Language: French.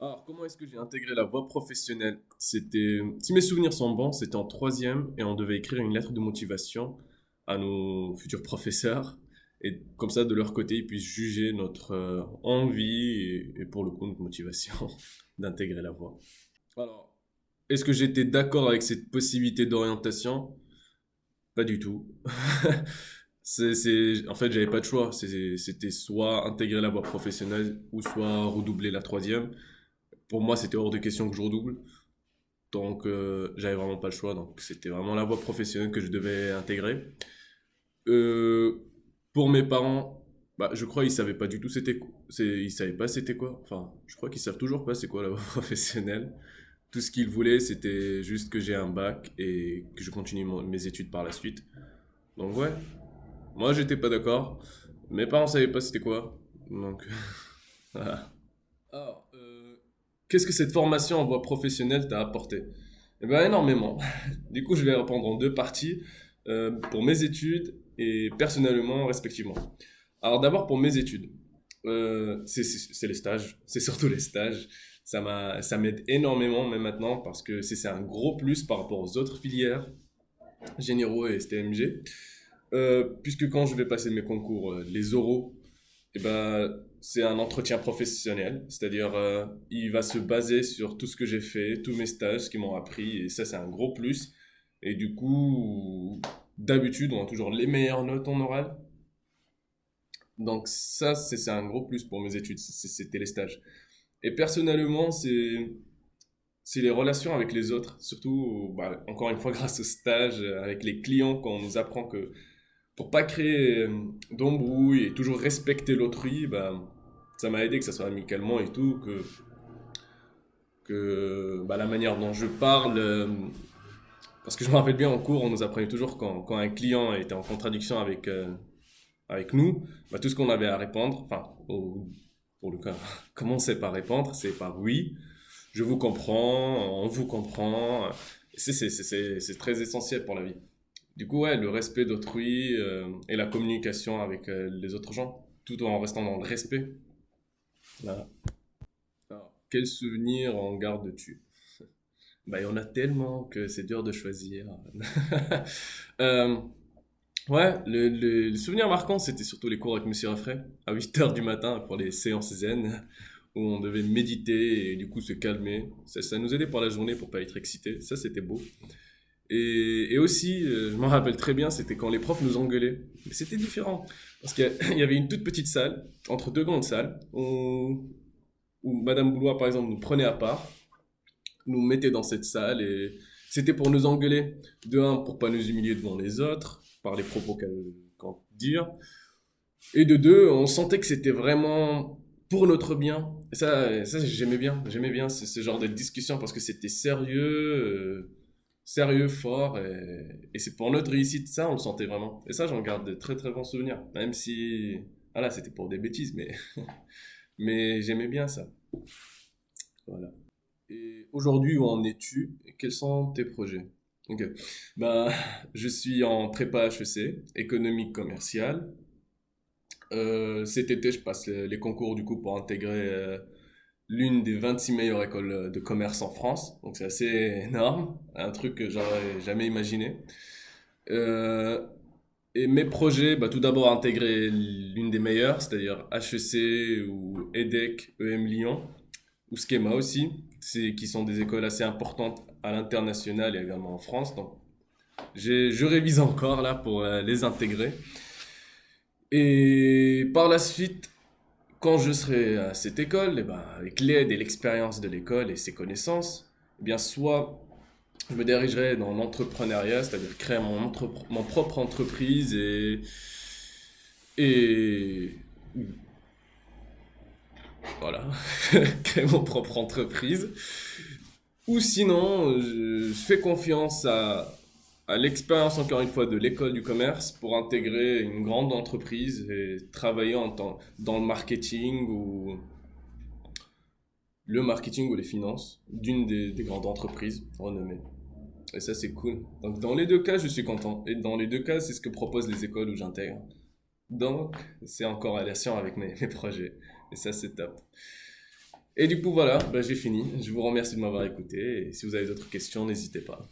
Alors, comment est-ce que j'ai intégré la voie professionnelle? Si mes souvenirs sont bons, c'était en troisième et on devait écrire une lettre de motivation à nos futurs professeurs. Et comme ça, de leur côté, ils puissent juger notre envie et pour le coup, notre motivation d'intégrer la voie. Alors, est-ce que j'étais d'accord avec cette possibilité d'orientation? Pas du tout. En fait, j'avais pas de choix. C'était soit intégrer la voie professionnelle ou soit redoubler la troisième. Pour moi, c'était hors de question que je redouble. Donc, j'avais vraiment pas le choix. Donc, c'était vraiment la voie professionnelle que je devais intégrer. Euh, pour mes parents, bah, je crois qu'ils savaient pas du tout ils savaient pas c'était quoi. Enfin, je crois qu'ils savent toujours pas c'est quoi la voie professionnelle. Tout ce qu'ils voulaient, c'était juste que j'ai un bac et que je continue mes études par la suite. Donc, ouais, moi, j'étais pas d'accord. Mes parents savaient pas c'était quoi. Donc, voilà. Alors, qu'est-ce que cette formation en voie professionnelle t'a apporté? Eh bien, énormément. Du coup, je vais répondre en deux parties, pour mes études et personnellement, respectivement. Alors, d'abord, pour mes études. C'est les stages, c'est surtout les stages. Ça m'aide énormément, même maintenant, parce que c'est un gros plus par rapport aux autres filières, généraux et STMG. Puisque quand je vais passer mes concours, les oraux, eh ben, c'est un entretien professionnel, c'est-à-dire il va se baser sur tout ce que j'ai fait, tous mes stages, ce qu'ils m'ont appris, et ça c'est un gros plus. Et du coup, d'habitude, on a toujours les meilleures notes en oral. Donc ça, c'est un gros plus pour mes études, c'était les stages. Et personnellement, c'est les relations avec les autres, surtout, bah, encore une fois, grâce aux stages, avec les clients, quand on nous apprend que pour pas créer d'embrouille et toujours respecter l'autrui, bah, ça m'a aidé que ça soit amicalement et tout, que bah, la manière dont je parle, parce que je me rappelle bien en cours, on nous apprenait toujours quand un client était en contradiction avec nous, bah, tout ce qu'on avait à répondre, pour le cas, commencer par répondre, c'est par oui, je vous comprends, on vous comprend. C'est très essentiel pour la vie. Du coup, ouais, le respect d'autrui et la communication avec les autres gens, tout en restant dans le respect. Voilà. Alors, quel souvenir en gardes-tu? Bah, il y en a tellement que c'est dur de choisir. Euh, ouais, le souvenir marquant, c'était surtout les cours avec Monsieur Raffray, à 8 heures du matin pour les séances zen, où on devait méditer et du coup se calmer. Ça nous aidait pour la journée pour pas être excité. Ça, c'était beau. Et aussi, je m'en rappelle très bien, c'était quand les profs nous engueulaient. Mais c'était différent. Parce qu'il y il y avait une toute petite salle, entre deux grandes salles, où Madame Boulois, par exemple, nous prenait à part, nous mettait dans cette salle, et c'était pour nous engueuler. De un, pour pas nous humilier devant les autres, par les propos qu'elle dire. Et de deux, on sentait que c'était vraiment pour notre bien. Et ça j'aimais bien. J'aimais bien ce genre de discussion parce que c'était sérieux, fort, et c'est pour notre réussite, ça, on le sentait vraiment. Et ça, j'en garde de très très bons souvenirs. Même si, voilà, c'était pour des bêtises, mais j'aimais bien ça. Voilà. Et aujourd'hui, où en es-tu et quels sont tes projets? Ok. Ben, je suis en prépa HEC, économique commerciale. Cet été, je passe les concours du coup pour intégrer l'une des 26 meilleures écoles de commerce en France. Donc c'est assez énorme, un truc que j'aurais jamais imaginé. Euh, et mes projets, bah, tout d'abord intégrer l'une des meilleures, c'est-à-dire HEC ou EDEC, EM Lyon, ou Schema aussi, qui sont des écoles assez importantes à l'international et également en France. Donc je révise encore là pour les intégrer. Et par la suite, quand je serai à cette école, eh ben, avec l'aide et l'expérience de l'école et ses connaissances, eh bien, soit je me dirigerai dans l'entrepreneuriat, c'est-à-dire créer mon propre entreprise et voilà, créer mon propre entreprise. Ou sinon, je fais confiance à l'expérience, encore une fois, de l'école du commerce pour intégrer une grande entreprise et travailler dans le marketing ou les finances d'une des grandes entreprises renommées. Et ça, c'est cool. Donc, dans les deux cas, je suis content. Et dans les deux cas, c'est ce que proposent les écoles où j'intègre. Donc, c'est en corrélation avec mes projets. Et ça, c'est top. Et du coup, voilà, bah, j'ai fini. Je vous remercie de m'avoir écouté. Et si vous avez d'autres questions, n'hésitez pas.